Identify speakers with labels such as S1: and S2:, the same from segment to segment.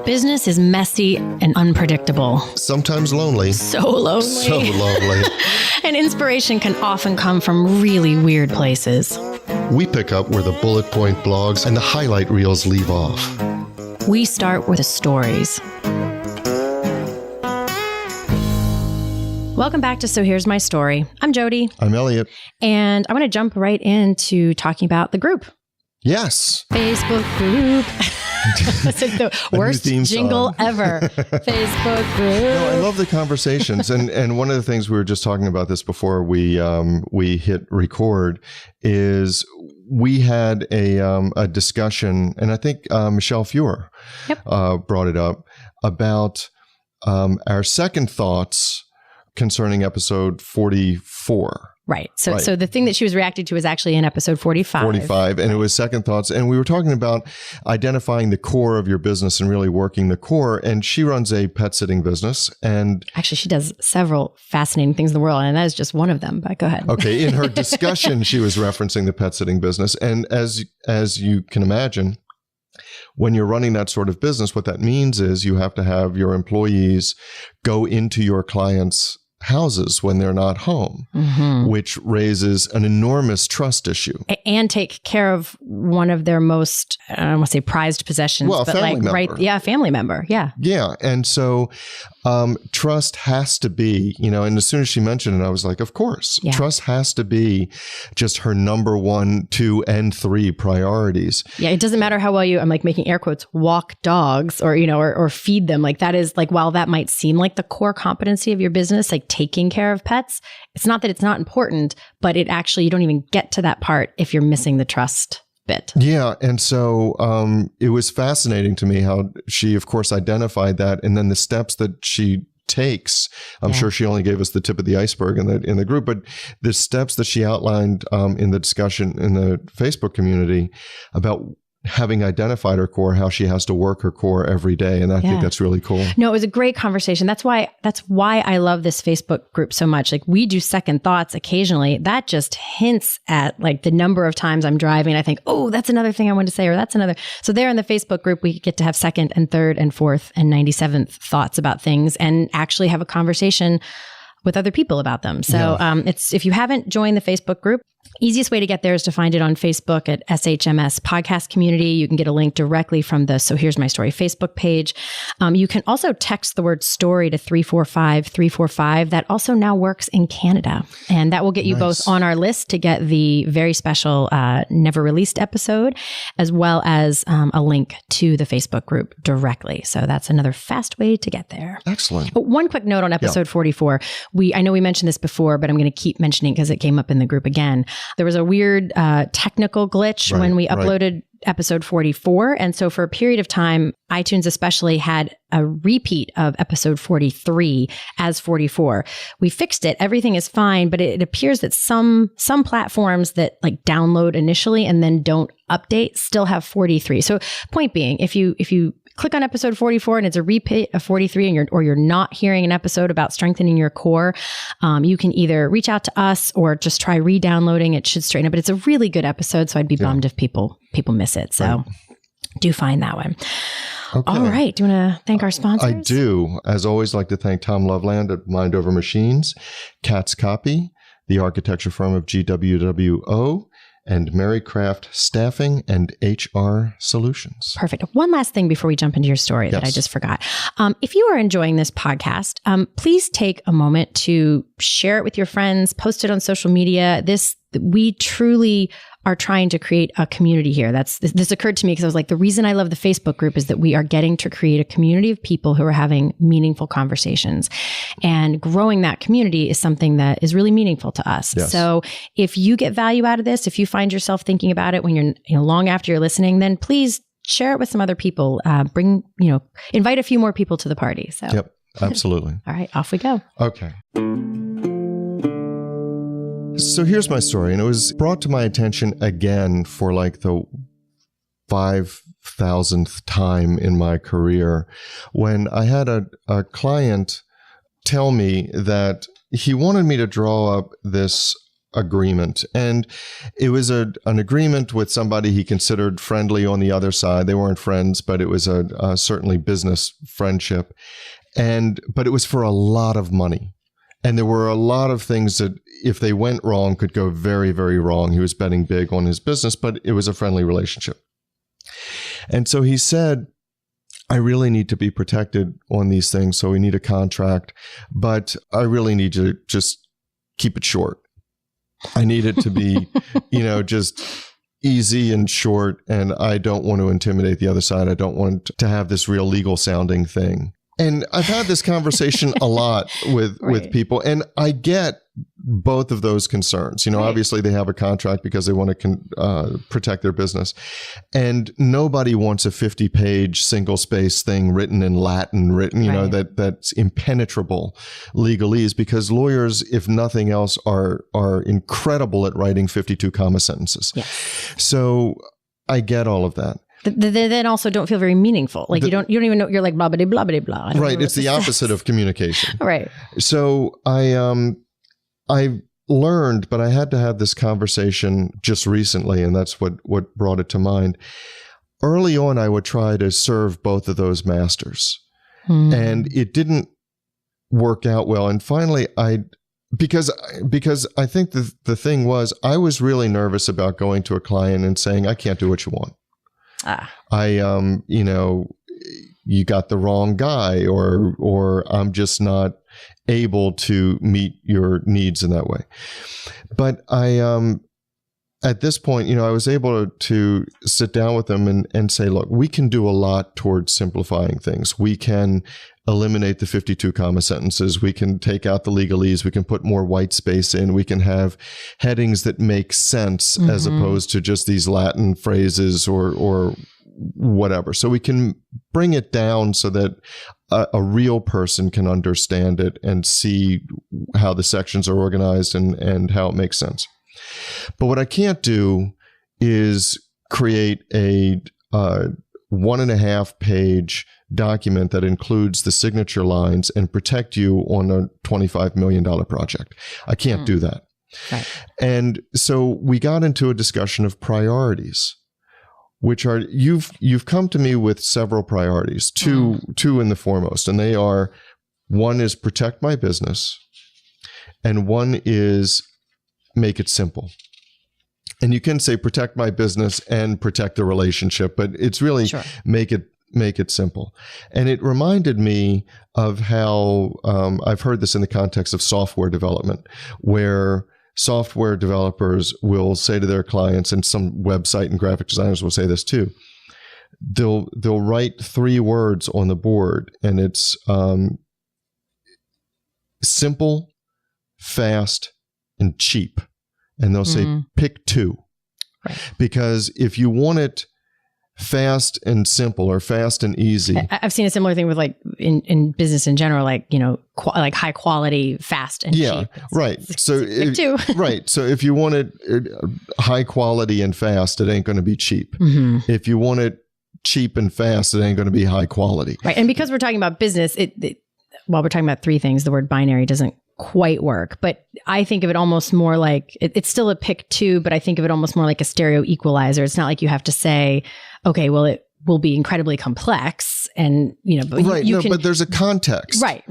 S1: Business is messy and unpredictable.
S2: Sometimes lonely.
S1: So lonely.
S2: So lonely.
S1: And inspiration can often come from really weird places.
S2: We pick up where the bullet point blogs and the highlight reels leave off.
S1: We start with the stories. Welcome back to So Here's My Story. I'm Jody.
S2: I'm Elliot.
S1: And I want to jump right into talking about the group.
S2: Yes.
S1: Facebook group. It's like the worst jingle ever. Facebook group.
S2: No, I love the conversations. And one of the things we were just talking about this before we hit record is we had a discussion, and I think Michelle Feuer brought it up, about our second thoughts concerning episode 44.
S1: Right. So the thing that she was reacting to was actually in episode 45.
S2: 45, and it was second thoughts. And we were talking about identifying the core of your business and really working the core. And she runs a pet sitting business. And
S1: actually, she does several fascinating things in the world, and that is just one of them. But go ahead.
S2: Okay. In her discussion, she was referencing the pet sitting business. And as you can imagine, when you're running that sort of business, what that means is you have to have your employees go into your clients' houses when they're not home, which raises an enormous trust issue.
S1: And take care of one of their most, I don't want to say prized possessions, but
S2: family member.
S1: Right. Yeah. Family member. Yeah.
S2: Yeah. And so trust has to be, and as soon as she mentioned it, I was like, of course, trust has to be just her number 1, 2, and 3 priorities. Yeah.
S1: It doesn't matter how well I'm like making air quotes, walk dogs or feed them. Like that is like, while that might seem like the core competency of your business, like taking care of pets, it's not that it's not important, but it actually, you don't even get to that part if you're missing the trust bit.
S2: Yeah. And so it was fascinating to me how she, of course, identified that. And then the steps that she takes, I'm sure she only gave us the tip of the iceberg in the group, but the steps that she outlined in the discussion in the Facebook community about having identified her core, how she has to work her core every day. And I think that's really cool.
S1: No, it was a great conversation. That's why I love this Facebook group so much. Like we do second thoughts occasionally. That just hints at like the number of times I'm driving. I think, oh, that's another thing I want to say, or that's another. So there in the Facebook group, we get to have second and third and fourth and 97th thoughts about things and actually have a conversation with other people about them. So it's, if you haven't joined the Facebook group, easiest way to get there is to find it on Facebook at SHMS Podcast Community. You can get a link directly from the So Here's My Story Facebook page. You can also text the word story to 345-345. That also now works in Canada. And that will get you both on our list to get the very special never released episode, as well as a link to the Facebook group directly. So that's another fast way to get there.
S2: Excellent.
S1: But one quick note on episode 44. I know we mentioned this before, but I'm going to keep mentioning because it came up in the group again. There was a weird technical glitch when we uploaded episode 44. And so for a period of time, iTunes especially had a repeat of episode 43 as 44. We fixed it. Everything is fine, but it appears that some platforms that like download initially and then don't update still have 43. So point being, if you click on episode 44 and it's a repeat of 43 and you're not hearing an episode about strengthening your core, you can either reach out to us or just try re-downloading. It should straighten up, but it's a really good episode. So I'd be bummed if people miss it. So do find that one. Okay. All right. Do you want to thank our sponsors?
S2: I do. As always, like to thank Tom Loveland at Mind Over Machines, Cat's Copy, the architecture firm of GWWO, and Marycraft Staffing and HR Solutions.
S1: Perfect. One last thing before we jump into your story that I just forgot. If you are enjoying this podcast, please take a moment to share it with your friends, post it on social media. We truly are trying to create a community here. This occurred to me because I was like, the reason I love the Facebook group is that we are getting to create a community of people who are having meaningful conversations, and growing that community is something that is really meaningful to us. Yes. So if you get value out of this, if you find yourself thinking about it when you're long after you're listening, then please share it with some other people. Invite a few more people to the party. So.
S2: Yep, absolutely.
S1: All right, off we go.
S2: Okay. So here's my story, and it was brought to my attention again for like the 5,000th time in my career when I had a client tell me that he wanted me to draw up this agreement. And it was an agreement with somebody he considered friendly on the other side. They weren't friends, but it was a certainly business friendship. But it was for a lot of money. And there were a lot of things that, if they went wrong, could go very, very wrong. He was betting big on his business, but it was a friendly relationship. And so he said, I really need to be protected on these things, so we need a contract, but I really need you to just keep it short. I need it to be, just easy and short, and I don't want to intimidate the other side. I don't want to have this real legal sounding thing. And I've had this conversation a lot with people, and I get both of those concerns. Obviously they have a contract because they want to protect their business, and nobody wants a 50-page single-space thing written in Latin, that's impenetrable legalese, because lawyers, if nothing else, are incredible at writing 52 comma sentences. Yeah. So I get all of that.
S1: They then also don't feel very meaningful. Like you don't even know, you're like blah, blah, blah, blah, blah.
S2: Right. It's the opposite of communication.
S1: Right.
S2: So I learned, but I had to have this conversation just recently, and that's what brought it to mind. Early on, I would try to serve both of those masters, and it didn't work out well. And finally, because I think the thing was, I was really nervous about going to a client and saying, I can't do what you want. You got the wrong guy, or I'm just not able to meet your needs in that way. But at this point, I was able to sit down with them and say, look, we can do a lot towards simplifying things. We can eliminate the 52 comma sentences. We can take out the legalese. We can put more white space in. We can have headings that make sense as opposed to just these Latin phrases or whatever. So we can bring it down so that a real person can understand it and see how the sections are organized and how it makes sense. But what I can't do is create a 1.5 page document that includes the signature lines and protect you on a $25 million project. I can't do that. Right. And so we got into a discussion of priorities, which are, you've come to me with several priorities, two in the foremost, and they are, one is protect my business, and one is make it simple. And you can say protect my business and protect the relationship, but it's really make it simple. And it reminded me of how I've heard this in the context of software development, where software developers will say to their clients, and some website and graphic designers will say this too, they'll write 3 words on the board, and it's simple, fast, and cheap. And they'll say, pick 2. Right. Because if you want it fast and simple, or fast and easy.
S1: I've seen a similar thing with in business in general, like high quality, fast and cheap.
S2: Right. So right. So if you want it high quality and fast, it ain't going to be cheap. If you want it cheap and fast, it ain't going to be high quality.
S1: Right. And because we're talking about business, while we're talking about 3 things, the word binary doesn't quite work, but I think of it almost more like it's still a pick 2, but I think of it almost more like a stereo equalizer. It's not like you have to say, okay, well, it will be incredibly complex, and but
S2: but there's a context.
S1: Right.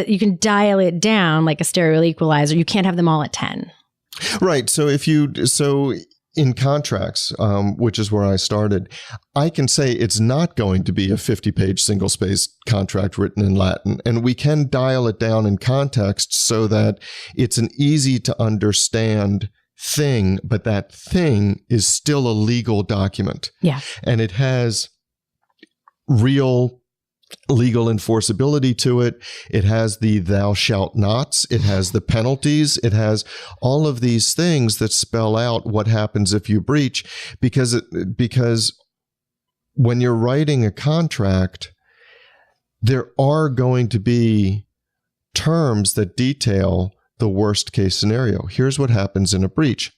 S1: You can dial it down like a stereo equalizer. You can't have them all at 10.
S2: Right. So in contracts, which is where I started, I can say it's not going to be a 50-page single-space contract written in Latin, and we can dial it down in context so that it's an easy-to-understand thing, but that thing is still a legal document. Yeah. And it has real legal enforceability to it. It has the thou shalt nots. It has the penalties. It has all of these things that spell out what happens if you breach, because when you're writing a contract, there are going to be terms that detail the worst case scenario. Here's what happens in a breach.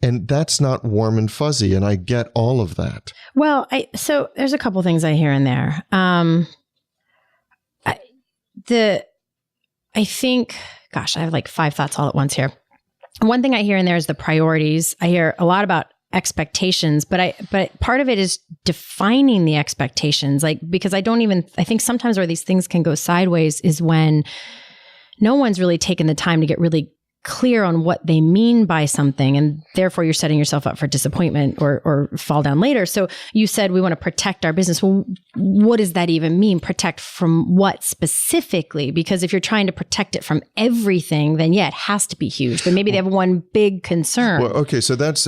S2: And that's not warm and fuzzy. And I get all of that. Well,
S1: so there's a couple things I hear in there. I think, gosh, I have like 5 thoughts all at once here. one thing I hear in there is the priorities. I hear a lot about expectations, but part of it is defining the expectations. Like, because I think sometimes where these things can go sideways is when no one's really taken the time to get really clear on what they mean by something. And therefore you're setting yourself up for disappointment or fall down later. So you said we want to protect our business. Well, what does that even mean? Protect from what specifically? Because if you're trying to protect it from everything, then yeah, it has to be huge. But maybe they have one big concern.
S2: Well, okay. So that's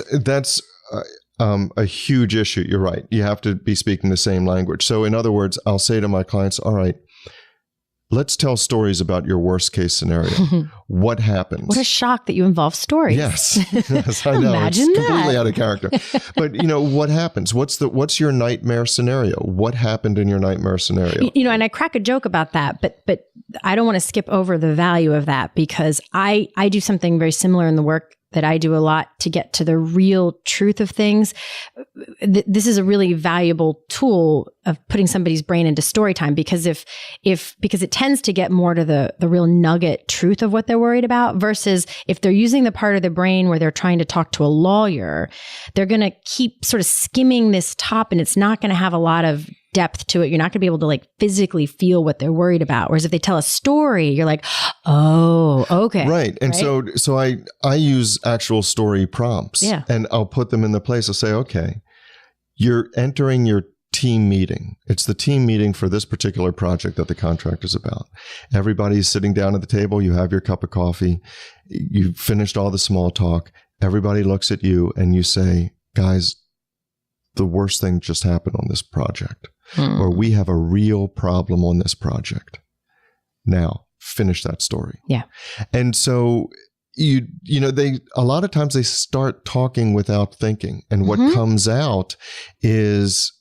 S2: a huge issue. You're right. You have to be speaking the same language. So in other words, I'll say to my clients, all right, let's tell stories about your worst case scenario. What happens?
S1: What a shock that you involve stories.
S2: Yes, yes, I know.
S1: Imagine
S2: it's
S1: that.
S2: Completely out of character. But what happens? What's your nightmare scenario? What happened in your nightmare scenario?
S1: And I crack a joke about that, but I don't want to skip over the value of that, because I do something very similar in the work that I do a lot to get to the real truth of things. This is a really valuable tool of putting somebody's brain into story time, because because it tends to get more to the real nugget truth of what they're worried about, versus if they're using the part of the brain where they're trying to talk to a lawyer, they're going to keep sort of skimming this top, and it's not going to have a lot of depth to it. You're not going to be able to like physically feel what they're worried about. Whereas if they tell a story, you're like, oh, okay.
S2: Right. And right? So I use actual story prompts, and I'll put them in the place. I'll say, okay, you're entering your team meeting. It's the team meeting for this particular project that the contract is about. Everybody's sitting down at the table. You have your cup of coffee. You've finished all the small talk. Everybody looks at you and you say, guys, the worst thing just happened on this project. Or we have a real problem on this project. Now, finish that story.
S1: Yeah.
S2: And so they a lot of times they start talking without thinking, and what comes out is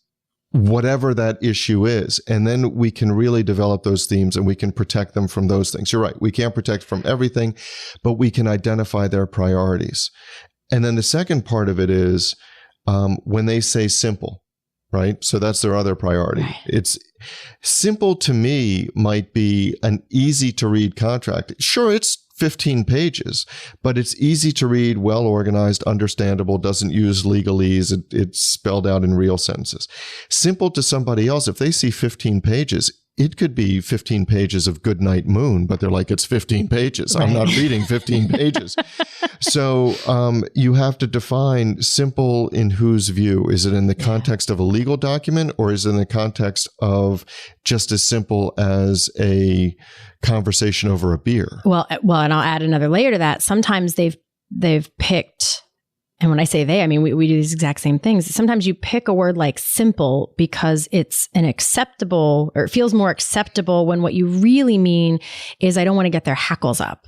S2: whatever that issue is. And then we can really develop those themes and we can protect them from those things. You're right. We can't protect from everything, but we can identify their priorities. And then the second part of it is when they say simple. Right. So that's their other priority. Right. It's simple to me might be an easy to read contract. Sure, it's 15 pages, but it's easy to read, well organized, understandable, doesn't use legalese. It's spelled out in real sentences. Simple to somebody else, if they see 15 pages, it could be 15 pages of Goodnight Moon, but they're like, it's 15 pages. Right. I'm not reading 15 pages. So you have to define simple in whose view. Is it in the context of a legal document, or is it in the context of just as simple as a conversation over a beer? Well,
S1: and I'll add another layer to that. Sometimes they've picked, and when I say they, I mean, we do these exact same things. Sometimes you pick a word like simple because it's an acceptable, or it feels more acceptable, when what you really mean is I don't want to get their hackles up.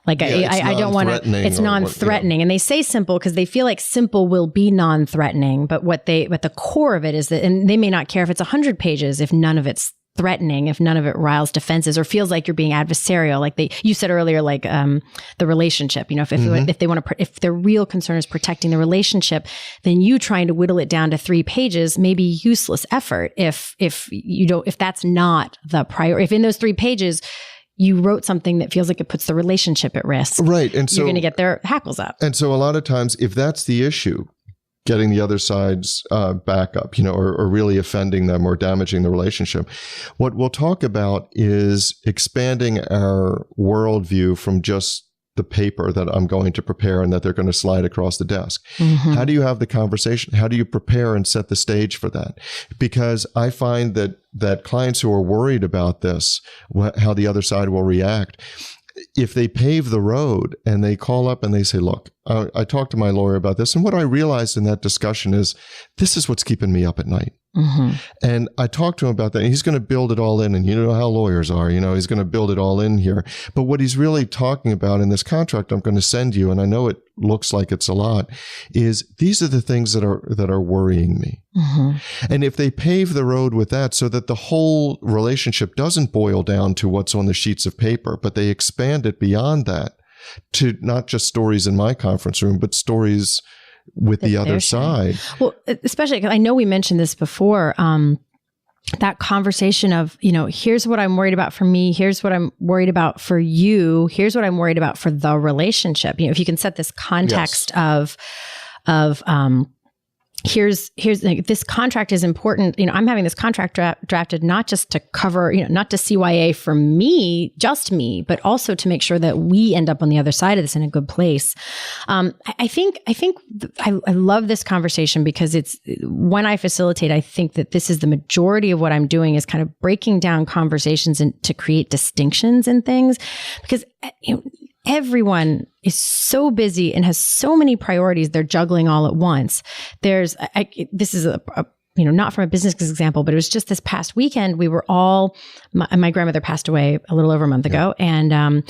S1: Like I don't want to, it's non-threatening. And they say simple because they feel like simple will be non-threatening. But what the core of it is that, and they may not care if it's 100 pages, if none of it's threatening, if none of it riles defenses or feels like you're being adversarial. Like you said earlier, like the relationship, if they want to, if their real concern is protecting the relationship, then you trying to whittle it down to 3 pages may be useless effort. If that's not the priority, if in those 3 pages, you wrote something that feels like it puts the relationship at risk.
S2: Right. And so
S1: you're going to get their hackles up.
S2: And so a lot of times, if that's the issue, getting the other side's back up, or really offending them or damaging the relationship, what we'll talk about is expanding our worldview from just the paper that I'm going to prepare and that they're going to slide across the desk. Mm-hmm. How do you have the conversation? How do you prepare and set the stage for that? Because I find that clients who are worried about this, how the other side will react, if they pave the road and they call up and they say, look, I talked to my lawyer about this, and what I realized in that discussion is this is what's keeping me up at night. Mm-hmm. And I talked to him about that, and he's going to build it all in. And you know how lawyers are, he's going to build it all in here. But what he's really talking about in this contract I'm going to send you, and I know it looks like it's a lot, is these are the things that are worrying me. Mm-hmm. And if they pave the road with that so that the whole relationship doesn't boil down to what's on the sheets of paper, but they expand it beyond that to not just stories in my conference room, but stories with the other side.
S1: Well, especially because I know we mentioned this before. that conversation of, here's what I'm worried about for me. Here's what I'm worried about for you. Here's what I'm worried about for the relationship. If you can set this context of here's like, this contract is important. I'm having this contract drafted not just to cover, not to CYA for me, just me, but also to make sure that we end up on the other side of this in a good place. I think I love this conversation because it's when I facilitate, I think that this is the majority of what I'm doing is kind of breaking down conversations and to create distinctions in things because, everyone is so busy and has so many priorities they're juggling all at once. This is a not from a business example, but it was just this past weekend. We were all, my grandmother passed away a little over a month ago. And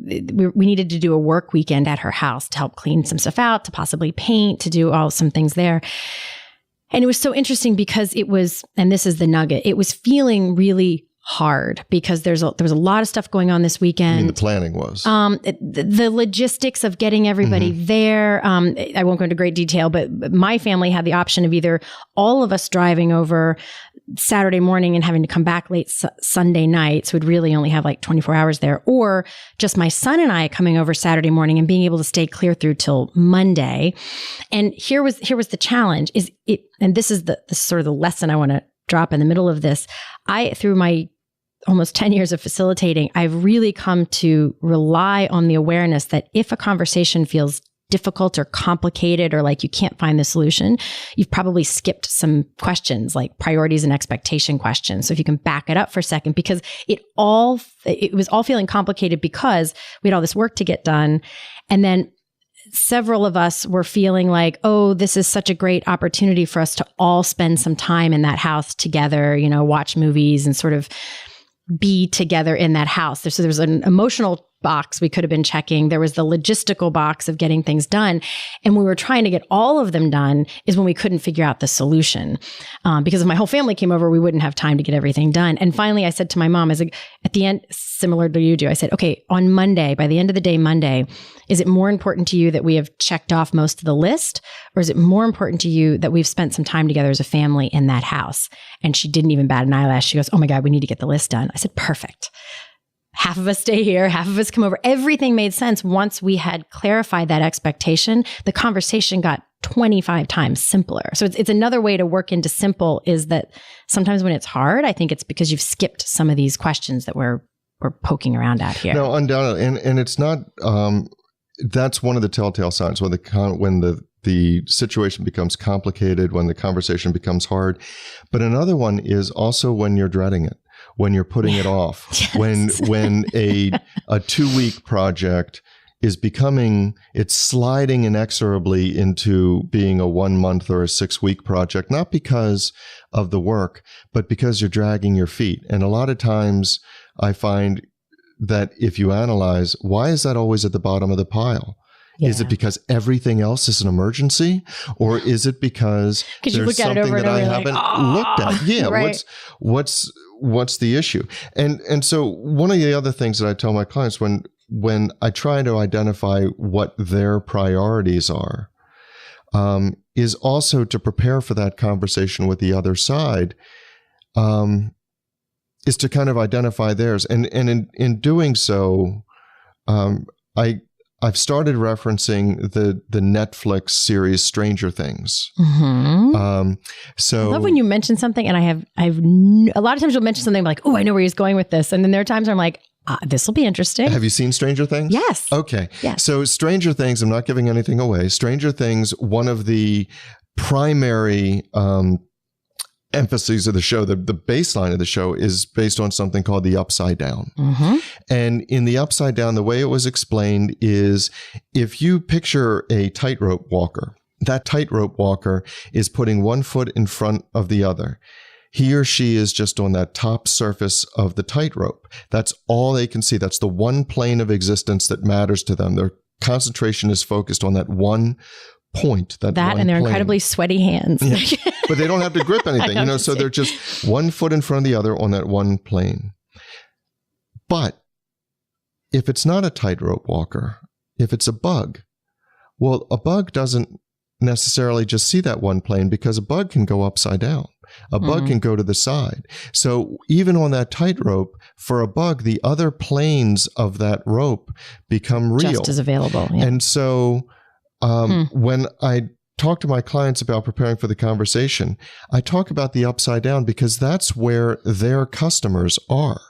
S1: we needed to do a work weekend at her house to help clean some stuff out, to possibly paint, to do some things there. And it was so interesting because it was, and this is the nugget, it was feeling really hard because there was a lot of stuff going on this weekend.
S2: I mean, the planning was
S1: the logistics of getting everybody there. I won't go into great detail, but my family had the option of either all of us driving over Saturday morning and having to come back late Sunday night, so we'd really only have like 24 hours there, or just my son and I coming over Saturday morning and being able to stay clear through till Monday. And here was the challenge and this is the sort of the lesson I want to drop in the middle of this. Through my almost 10 years of facilitating, I've really come to rely on the awareness that if a conversation feels difficult or complicated or like you can't find the solution, you've probably skipped some questions like priorities and expectation questions. So if you can back it up for a second, because it was all feeling complicated because we had all this work to get done. And then several of us were feeling like, oh, this is such a great opportunity for us to all spend some time in that house together, watch movies and sort of be together in that house. So there was an emotional box we could have been checking. There was the logistical box of getting things done. And when we were trying to get all of them done is when we couldn't figure out the solution. Because if my whole family came over, we wouldn't have time to get everything done. And finally, I said to my mom, at the end, similar to you do, I said, okay, on Monday, by the end of the day, Monday, is it more important to you that we have checked off most of the list? Or is it more important to you that we've spent some time together as a family in that house? And she didn't even bat an eyelash. She goes, oh my God, we need to get the list done. I said, perfect. Half of us stay here, half of us come over. Everything made sense once we had clarified that expectation. The conversation got 25 times simpler. So it's another way to work into simple is that sometimes when it's hard, I think it's because you've skipped some of these questions that we're poking around at here.
S2: No, undoubtedly. And it's not, that's one of the telltale signs when the situation becomes complicated, when the conversation becomes hard. But another one is also when you're dreading it. When you're putting it off, yes. when a 2-week project is it's sliding inexorably into being a 1 month or a 6-week project, not because of the work, but because you're dragging your feet. And a lot of times I find that if you analyze, why is that always at the bottom of the pile? Yeah. Is it because everything else is an emergency, or is it because there's something that I haven't looked at? Yeah, right. What's the issue? And so one of the other things that I tell my clients when I try to identify what their priorities are, is also to prepare for that conversation with the other side, is to kind of identify theirs. And in doing so, I've started referencing the Netflix series Stranger Things. Mm-hmm. So
S1: I love when you mention something, and I've a lot of times you'll mention something like, "Oh, I know where he's going with this," and then there are times where I'm like, "This will be interesting."
S2: Have you seen Stranger Things?
S1: Yes.
S2: Okay.
S1: Yes.
S2: So Stranger Things, I'm not giving anything away. Stranger Things, one of the primary emphases of the show, the baseline of the show is based on something called the upside down. Mm-hmm. And in the upside down, the way it was explained is if you picture a tightrope walker, that tightrope walker is putting one foot in front of the other. He or she is just on that top surface of the tightrope. That's all they can see. That's the one plane of existence that matters to them. Their concentration is focused on that one point. That and
S1: their incredibly sweaty hands.
S2: Yeah. But they don't have to grip anything, so they're just one foot in front of the other on that one plane. But if it's not a tightrope walker, if it's a bug, well, a bug doesn't necessarily just see that one plane because a bug can go upside down. A bug can go to the side. So even on that tightrope, for a bug, the other planes of that rope become real.
S1: Just as available. Yeah.
S2: And so when I talk to my clients about preparing for the conversation, I talk about the upside down because that's where their customers are.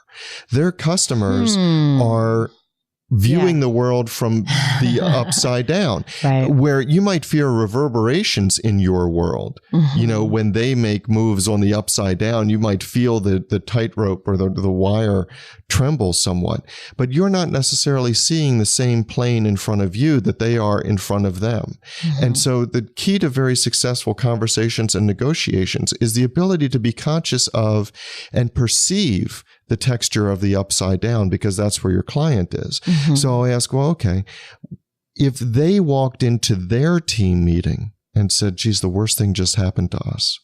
S2: Their customers are viewing the world from the upside down, where you might fear reverberations in your world. You know, when they make moves on the upside down, you might feel the tightrope or the wire tremble somewhat, but you're not necessarily seeing the same plane in front of you that they are in front of them. And so the key to very successful conversations and negotiations is the ability to be conscious of and perceive the texture of the upside down, because that's where your client is. So I ask, well, okay, if they walked into their team meeting and said, geez, the worst thing just happened to us,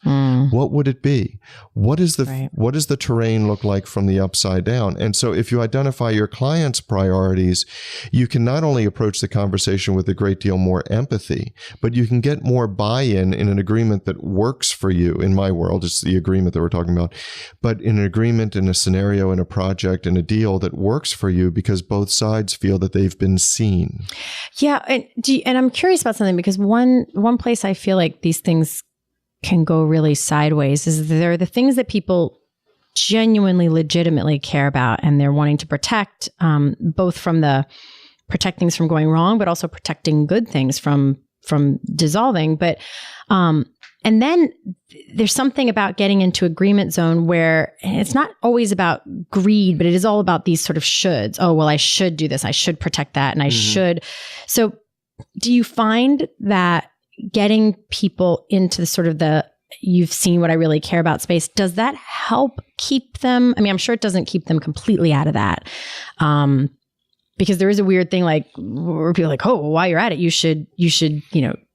S2: what would it be? What does the terrain look like from the upside down? And so if you identify your client's priorities, you can not only approach the conversation with a great deal more empathy, but you can get more buy-in in an agreement that works for you. In my world, it's the agreement that we're talking about, but in an agreement, in a scenario, in a project, in a deal that works for you because both sides feel that they've been seen.
S1: Yeah. And I'm curious about something, because one place I feel like these things can go really sideways is there are the things that people genuinely, legitimately care about, and they're wanting to protect, both from the protect things from going wrong, but also protecting good things from dissolving. But, and then there's something about getting into agreement zone where it's not always about greed, but it is all about these sort of shoulds. Oh, well, I should do this. I should protect that. And I should. So do you find that getting people into the sort of you've seen what I really care about space, does that help keep them? I mean, I'm sure it doesn't keep them completely out of that. Because there is a weird thing like where people are like, oh, well, while you're at it, you should,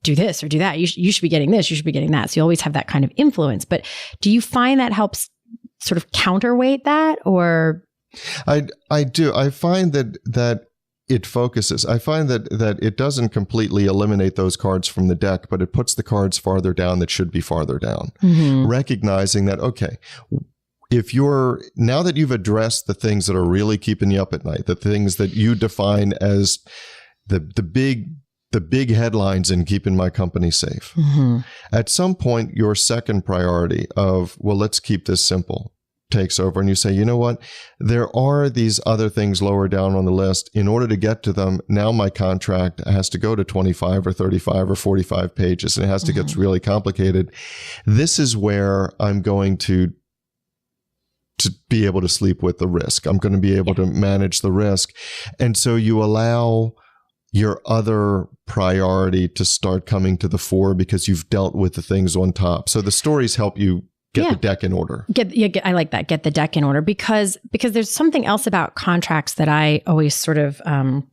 S1: do this or do that. You should be getting this, you should be getting that. So you always have that kind of influence. But do you find that helps sort of counterweight that, or?
S2: I do. I find that it focuses. I find that it doesn't completely eliminate those cards from the deck, but it puts the cards farther down that should be farther down. Recognizing that, okay, now that you've addressed the things that are really keeping you up at night, the things that you define as the big headlines in keeping my company safe, at some point, your second priority of, well, let's keep this simple, takes over, and you say, you know what, there are these other things lower down on the list. In order to get to them, now my contract has to go to 25 or 35 or 45 pages, and it has to get really complicated. This is where I'm going to be able to sleep with the risk. I'm going to be able to manage the risk. And so you allow your other priority to start coming to the fore because you've dealt with the things on top. So the stories help you get the deck in order.
S1: I like that. Get the deck in order because there's something else about contracts that I always sort of, come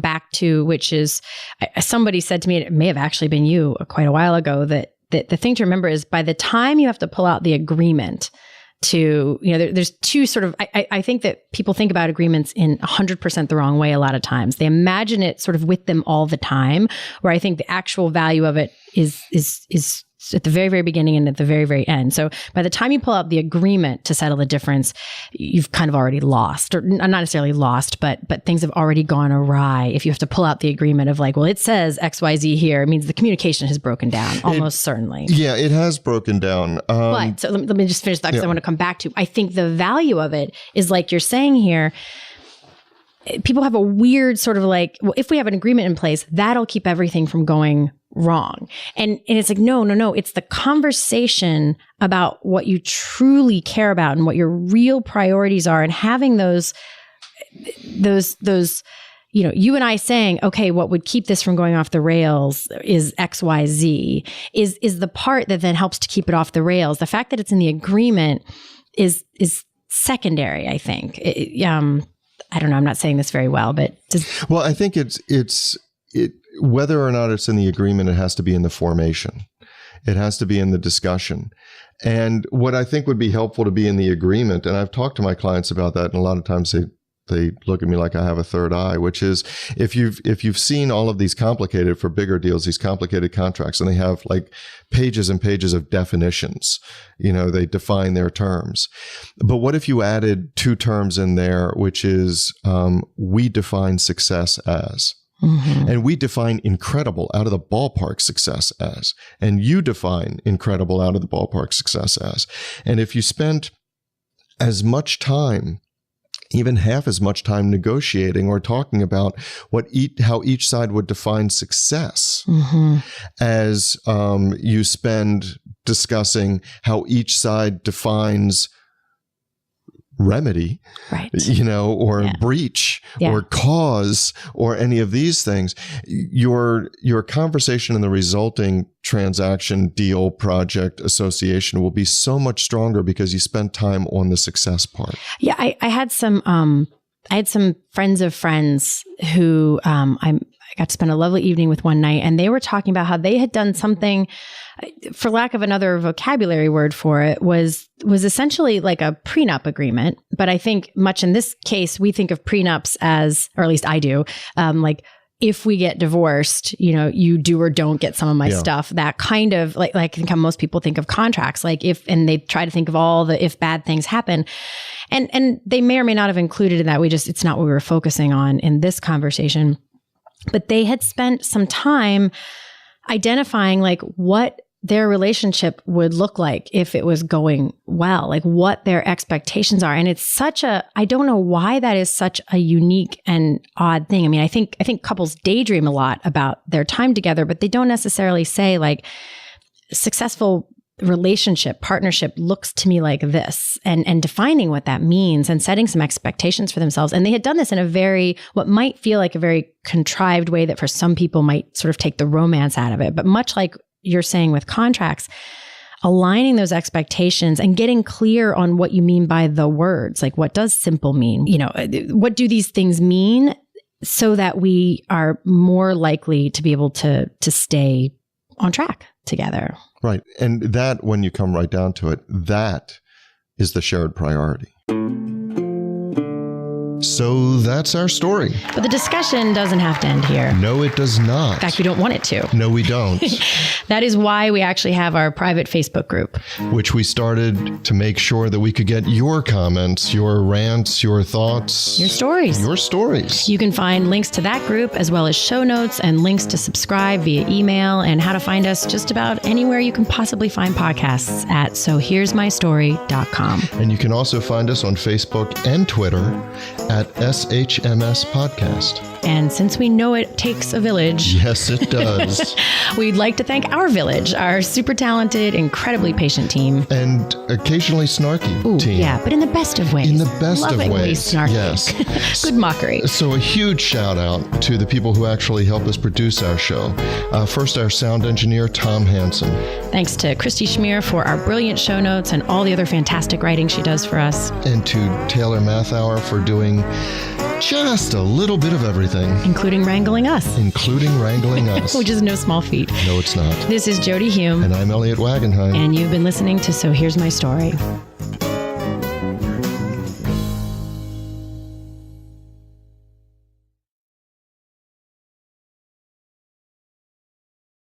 S1: back to, which is somebody said to me, it may have actually been you quite a while ago, that the thing to remember is by the time you have to pull out the agreement to, there's two sort of, I think that people think about agreements in 100% the wrong way a lot of times. They imagine it sort of with them all the time, where I think the actual value of it is at the very, very beginning and at the very, very end. So by the time you pull out the agreement to settle the difference, you've kind of already lost, or not necessarily lost, but things have already gone awry. If you have to pull out the agreement of like, well, it says XYZ here, it means the communication has broken down, almost certainly.
S2: Yeah, it has broken down.
S1: But so let me just finish that because I want to come back to, I think the value of it is like you're saying here, people have a weird sort of like, well, if we have an agreement in place, that'll keep everything from going wrong. And it's like, no. It's the conversation about what you truly care about and what your real priorities are, and having those, you and I saying, okay, what would keep this from going off the rails is XYZ, is the part that then helps to keep it off the rails. The fact that it's in the agreement is secondary, I think. I don't know. I'm not saying this very well, but
S2: well, I think it's whether or not it's in the agreement, it has to be in the formation. It has to be in the discussion. And what I think would be helpful to be in the agreement, and I've talked to my clients about that, and a lot of times they look at me like I have a third eye, which is if you've seen all of these complicated, for bigger deals, these complicated contracts, and they have like pages and pages of definitions, they define their terms. But what if you added 2 terms in there, which is, we define success as, and we define incredible out of the ballpark success as, and you define incredible out of the ballpark success as. And if you spent as much time, even half as much time negotiating or talking about how each side would define success as you spend discussing how each side defines remedy,
S1: right?
S2: Or breach or cause or any of these things, your conversation and the resulting transaction, deal, project, association will be so much stronger because you spent time on the success part.
S1: Yeah, I had some friends of friends who I got to spend a lovely evening with one night, and they were talking about how they had done something, for lack of another vocabulary word for it, was essentially like a prenup agreement. But I think much in this case, we think of prenups as, or at least I do, like if we get divorced, you do or don't get some of my stuff. That kind of like I think how most people think of contracts, like and they try to think of all the if bad things happen. And they may or may not have included in that. It's not what we were focusing on in this conversation. But they had spent some time identifying like what their relationship would look like if it was going well, like what their expectations are. And it's I don't know why that is such a unique and odd thing. I mean, I think couples daydream a lot about their time together, but they don't necessarily say like successful relationship, partnership looks to me like this, and defining what that means and setting some expectations for themselves. And they had done this in what might feel like a very contrived way that for some people might sort of take the romance out of it. But much like you're saying with contracts, aligning those expectations and getting clear on what you mean by the words, like what does simple mean? What do these things mean, so that we are more likely to be able to stay on track together.
S2: Right. And that, when you come right down to it, that is the shared priority. So that's our story.
S1: But the discussion doesn't have to end here.
S2: No, it does not.
S1: In fact, we don't want it to.
S2: No, we don't.
S1: That is why we actually have our private Facebook group,
S2: which we started to make sure that we could get your comments, your rants, your thoughts,
S1: your stories. You can find links to that group as well as show notes and links to subscribe via email and how to find us just about anywhere you can possibly find podcasts at sohere'smystory.com.
S2: And you can also find us on Facebook and Twitter at SHMS Podcast.
S1: And since we know it takes a village.
S2: Yes, it does.
S1: We'd like to thank our village, our super talented, incredibly patient team.
S2: And occasionally snarky team.
S1: Yeah, but in the best of ways.
S2: In the best of ways.
S1: Snarky.
S2: Yes.
S1: Good mockery.
S2: So a huge shout out to the people who actually help us produce our show. First, our sound engineer, Tom Hansen.
S1: Thanks to Christy Schmier for our brilliant show notes and all the other fantastic writing she does for us.
S2: And to Taylor Mathauer for doing just a little bit of everything.
S1: Including wrangling us. Which is no small feat.
S2: No, it's not.
S1: This is Jody Hume.
S2: And I'm Elliot Wagenheim.
S1: And you've been listening to So Here's My Story.